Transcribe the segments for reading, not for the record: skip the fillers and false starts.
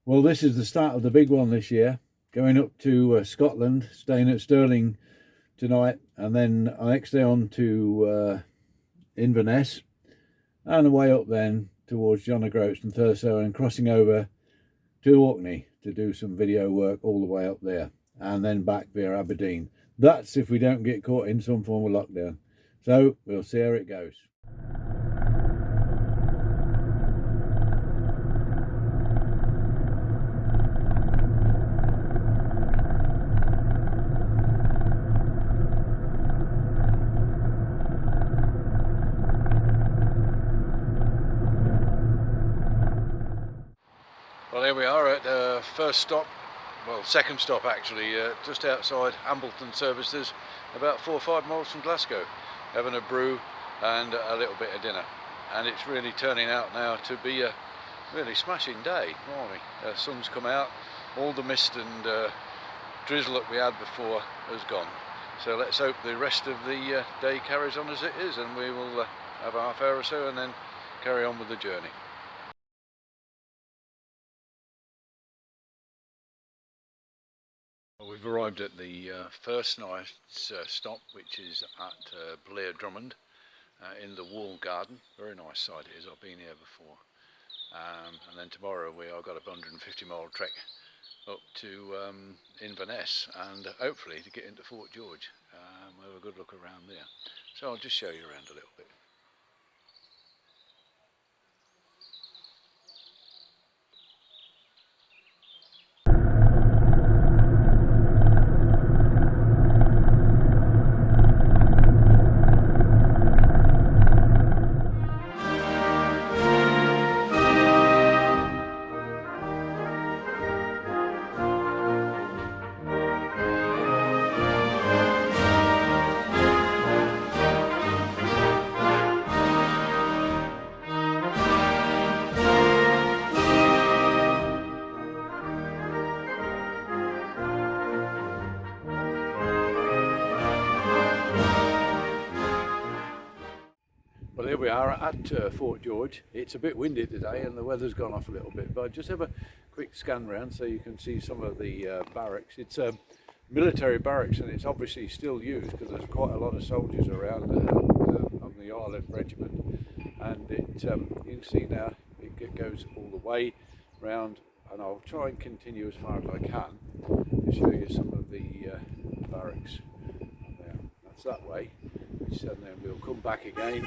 Well, this is the start of the big one this year, going up to Scotland, staying at Stirling tonight, and then the next day on to Inverness, and away up then towards John O'Groats and Thurso, and crossing over to Orkney to do some video work all the way up there, and then back via Aberdeen. That's if we don't get caught in some form of lockdown. So we'll see how it goes. Well, here we are at the first stop, well, second stop actually, just outside Hambleton Services, about 4 or 5 miles from Glasgow, having a brew and a little bit of dinner. And it's really turning out now to be a really smashing day. Blimey, sun's come out, all the mist and drizzle that we had before has gone. So let's hope the rest of the day carries on as it is, and we will have a half hour or so and then carry on with the journey. We've arrived at the first night's stop, which is at Blair Drummond in the Wall Garden. Very nice site it is, I've been here before. And then tomorrow I've got a 150-mile trek up to Inverness, and hopefully to get into Fort George. We'll have a good look around there. So I'll just show you around a little bit. Well, here we are at Fort George. It's a bit windy today and the weather's gone off a little bit, but just have a quick scan round so you can see some of the barracks. It's a military barracks, and it's obviously still used because there's quite a lot of soldiers around on the Ireland Regiment. And you can see now it goes all the way round, and I'll try and continue as far as I can to show you some of the barracks. There, that's that way. And then we'll come back again,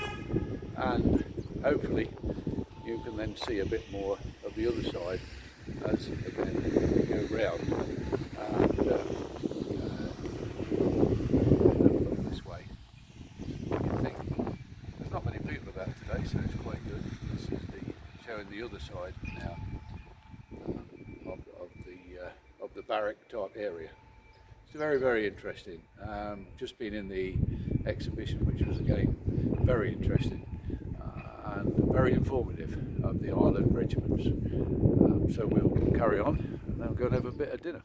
and hopefully you can then see a bit more of the other side as again we go round and look this way. What do you think? There's not many people about today, so it's quite good. This is showing the other side now of the barrack type area. It's very, very interesting. Just been in the exhibition, which was again very interesting and very informative of the Ireland regiments. So we'll carry on and then we'll go and have a bit of dinner.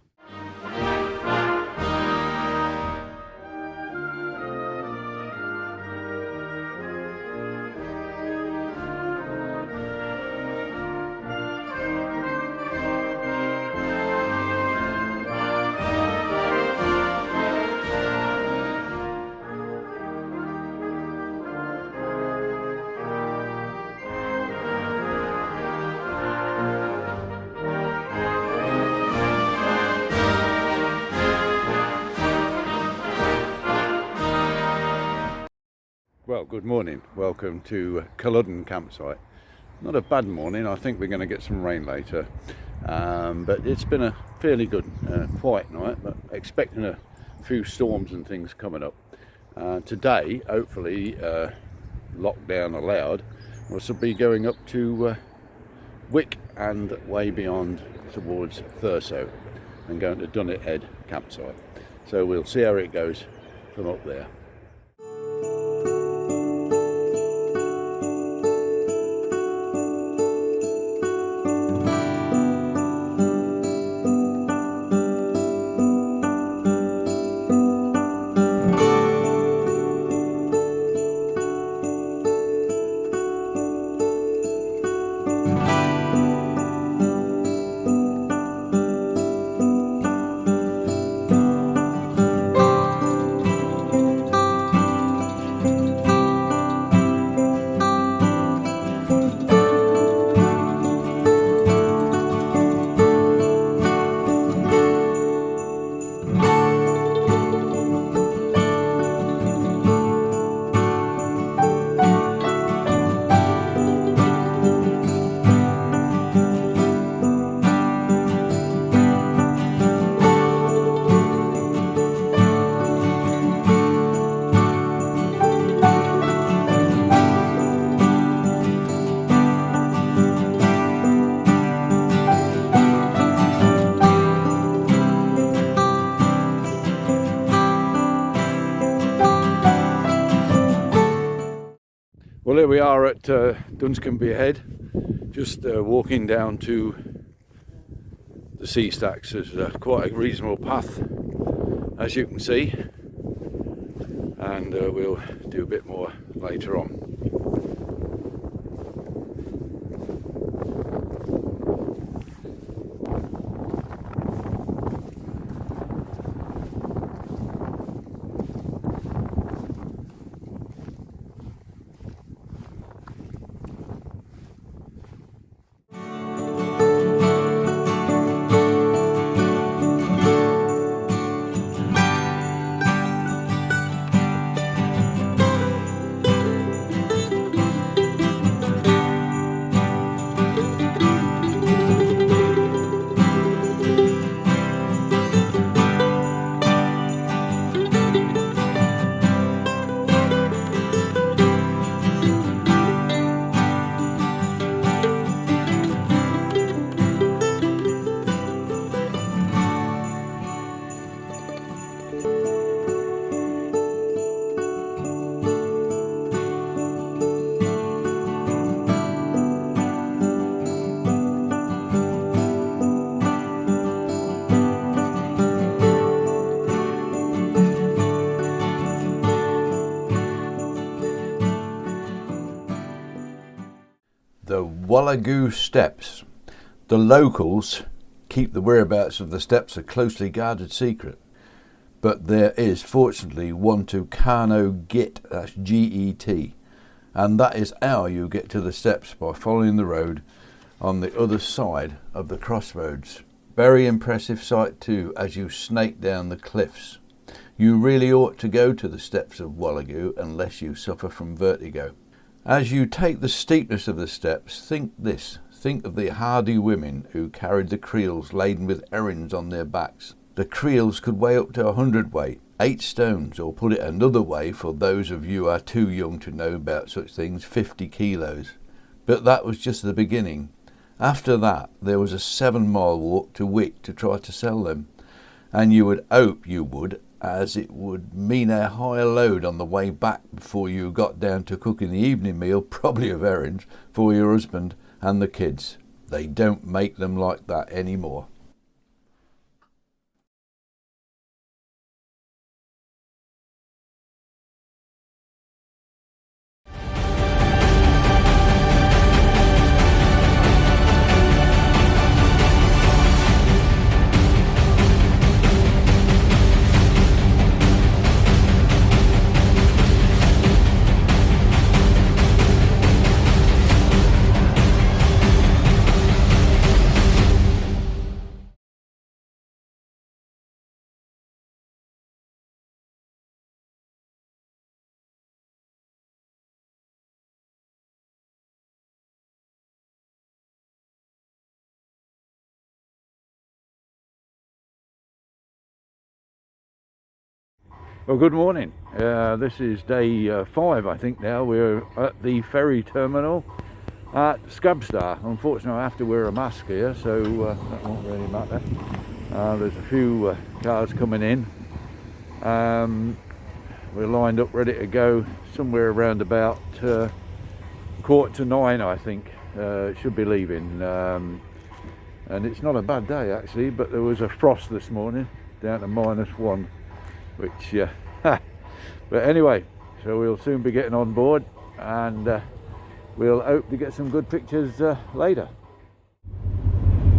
Well, good morning. Welcome to Culloden campsite. Not a bad morning. I think we're going to get some rain later, but it's been a fairly good, quiet night, but expecting a few storms and things coming up. Today, hopefully, lockdown allowed, we'll be going up to Wick and way beyond towards Thurso and going to Dunnet Head campsite. So we'll see how it goes from up there. Well, here we are at Dunscombe Head, just walking down to the sea stacks. There's quite a reasonable path, as you can see, and we'll do a bit more later on. The Wallagoot Steps. The locals keep the whereabouts of the steps a closely guarded secret, but there is fortunately one to Carno Git, that's G-E-T, and that is how you get to the steps, by following the road on the other side of the crossroads. Very impressive sight too as you snake down the cliffs. You really ought to go to the steps of Wallagoot unless you suffer from vertigo. As you take the steepness of the steps, think of the hardy women who carried the creels laden with herrings on their backs. The creels could weigh up to 100 weight, 8 stones, or put it another way for those of you who are too young to know about such things, 50 kilos. But that was just the beginning. After that, there was a 7-mile walk to Wick to try to sell them, and you would hope you would, as it would mean a higher load on the way back before you got down to cooking the evening meal, probably of herrings, for your husband and the kids. They don't make them like that anymore. Well, good morning. This is day 5, I think now. We're at the ferry terminal at Scabstar. Unfortunately, I have to wear a mask here, so that won't really matter. There's a few cars coming in. We're lined up ready to go somewhere around about 8:45, I think. Should be leaving. And it's not a bad day actually, but there was a frost this morning down to -1. Which, but anyway, so we'll soon be getting on board, and we'll hope to get some good pictures later.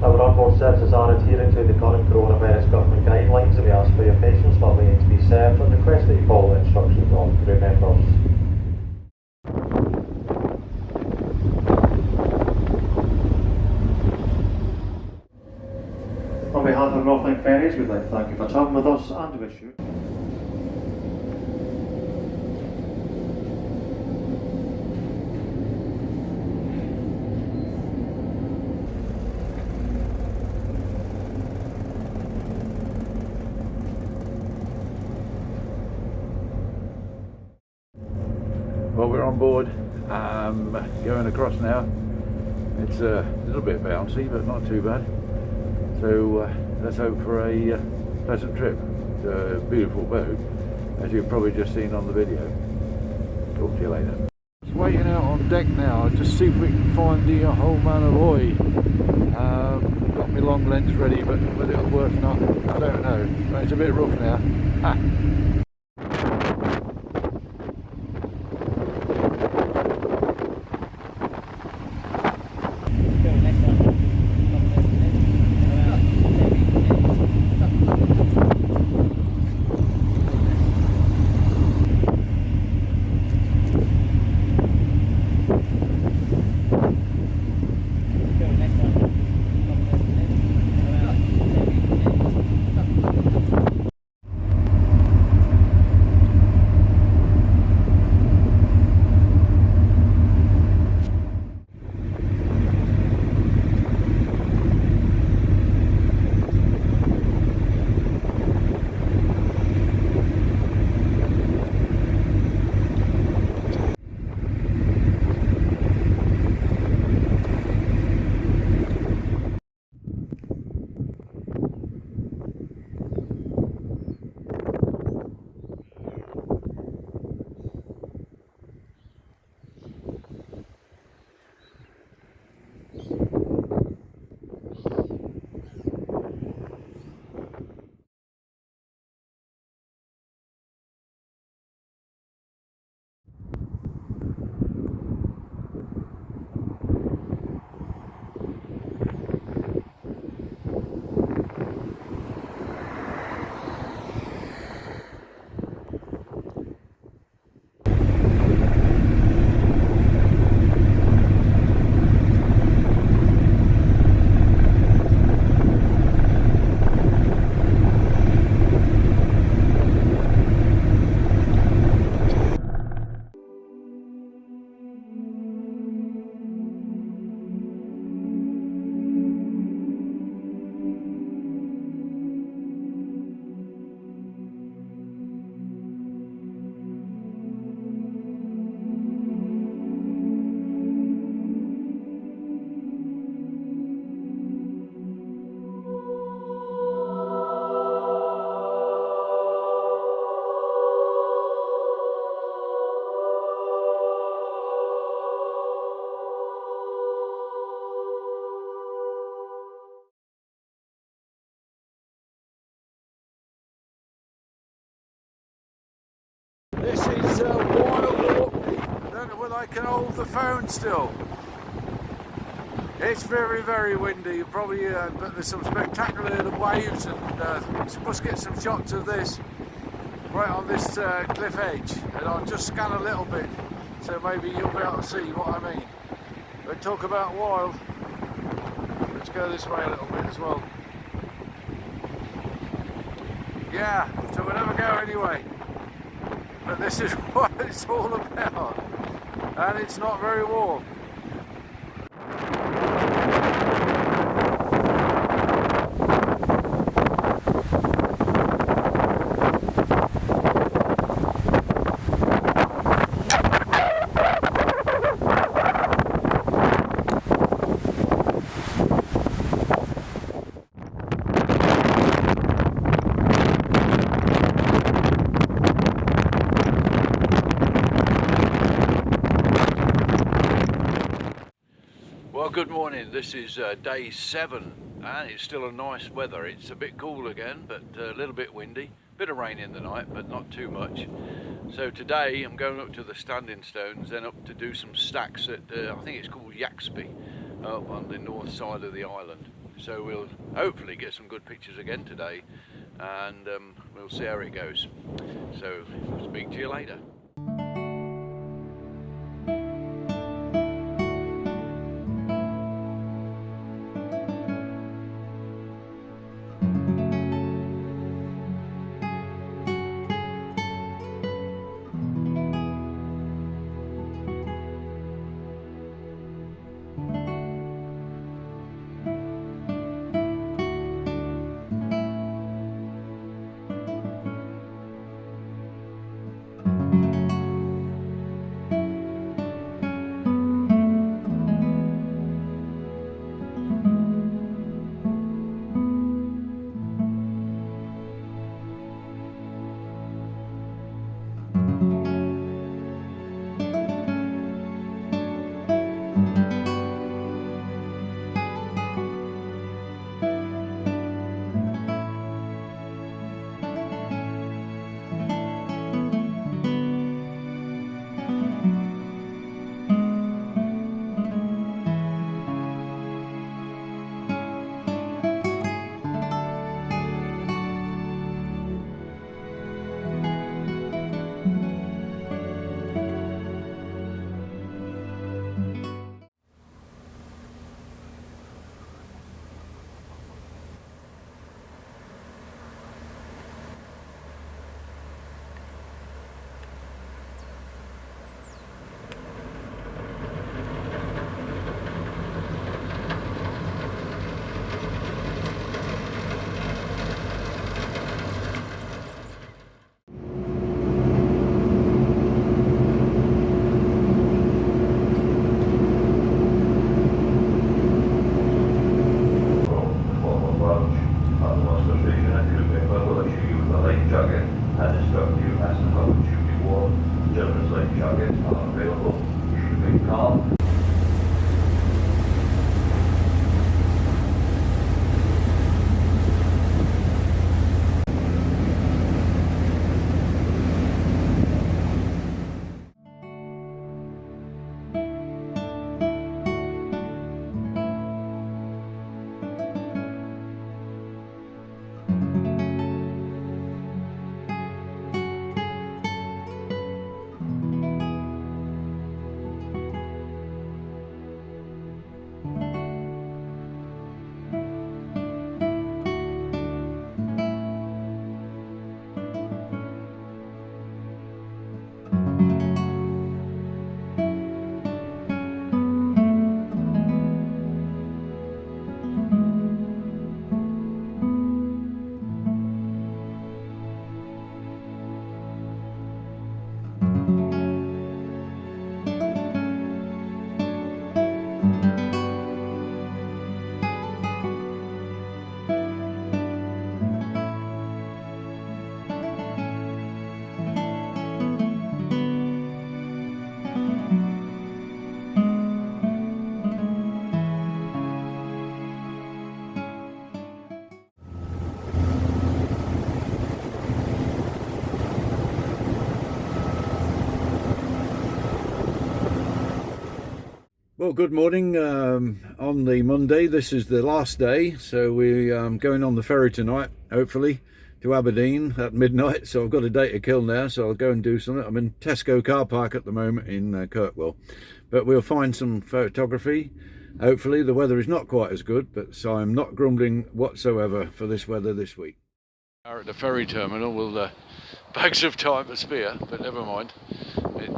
Our onboard services are adhering to the current coronavirus government guidelines, and we ask for your patience while waiting to be served, and request that you follow the instructions on crew members. On behalf of Northland Ferries, we'd like to thank you for travelling with us and wish you. Well, we're on board, going across now. It's a little bit bouncy, but not too bad. So let's hope for a pleasant trip. It's a beautiful boat, as you've probably just seen on the video. Talk to you later. waiting out on deck now. I'll just see if we can find the Old Man of Oy. Got my long lens ready, but whether it'll work or not, I don't know. But it's a bit rough now. Ha. This is wide up the Orkney. I don't know whether I can hold the phone still. It's very, very windy, probably, but there's some spectacular waves, and you must get some shots of this right on this cliff edge. And I'll just scan a little bit, so maybe you'll be able to see what I mean. But talk about wild. Let's go this way a little bit as well. Yeah, so we'll never go anyway. But this is what it's all about, and it's not very warm. Well, good morning. This is day 7, and it's still a nice weather. It's a bit cool again, but a little bit windy. Bit of rain in the night, but not too much. So today I'm going up to the Standing Stones, then up to do some stacks at I think it's called Yaxby, up on the north side of the island. So we'll hopefully get some good pictures again today, and we'll see how it goes. So I'll speak to you later. nice and hot, should be warm. Children's life jackets are available. Should be calm. Well, good morning. On the Monday, this is the last day, so we're going on the ferry tonight, hopefully, to Aberdeen at midnight. So I've got a day to kill now, so I'll go and do something. I'm in Tesco car park at the moment in Kirkwell, but we'll find some photography. Hopefully, the weather is not quite as good, but so I'm not grumbling whatsoever for this weather this week. We're at the ferry terminal with bags of time to spare, but never mind.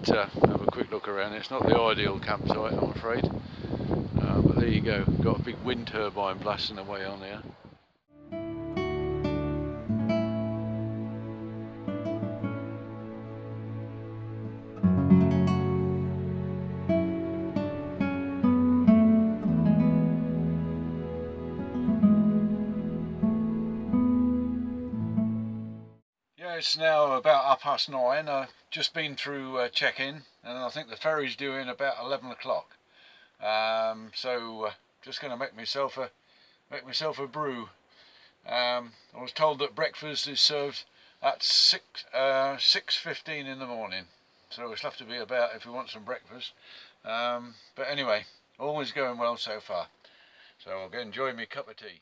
Have a quick look around. It's not the ideal campsite, I'm afraid, but there you go. Got a big wind turbine blasting away on there. It's now about 9:30. I've just been through check-in, and I think the ferry's due in about 11 o'clock. So just going to make myself a brew. I was told that breakfast is served at 6:15 in the morning, so we'll have to be about if we want some breakfast. But anyway, always going well so far. So I'll go enjoy my cup of tea.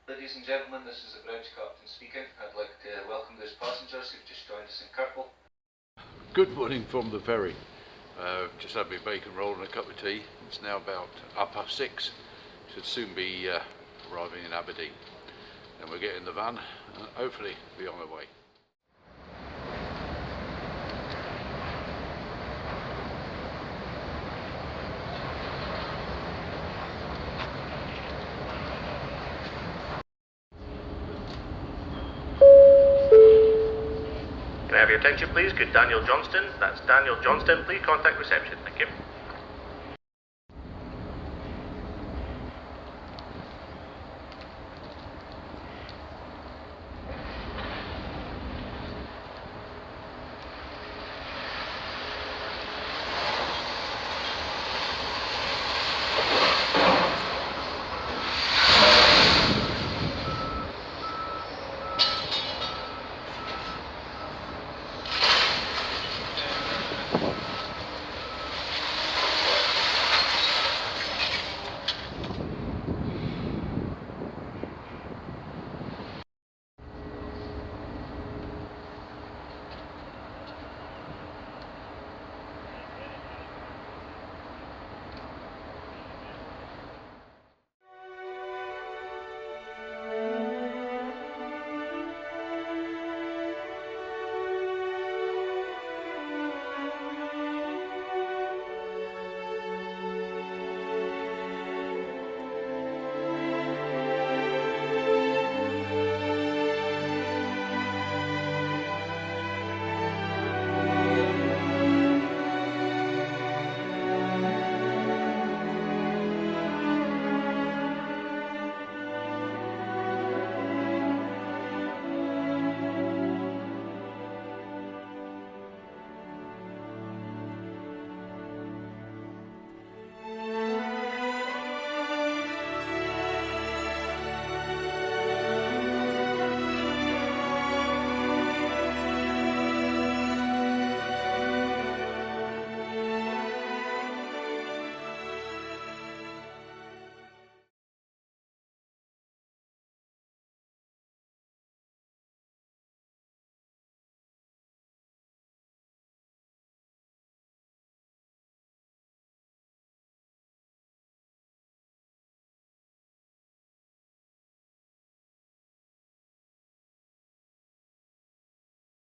Ladies and gentlemen, this is the grounds captain speaking. I'd like to welcome those passengers who've just joined us in Kirkwell. Good morning from the ferry. Just had my bacon roll and a cup of tea. It's now about 6:30. Should soon be arriving in Aberdeen. Then we'll get in the van and hopefully be on our way. Can I have your attention please? Could Daniel Johnston, that's Daniel Johnston, please contact reception, thank you.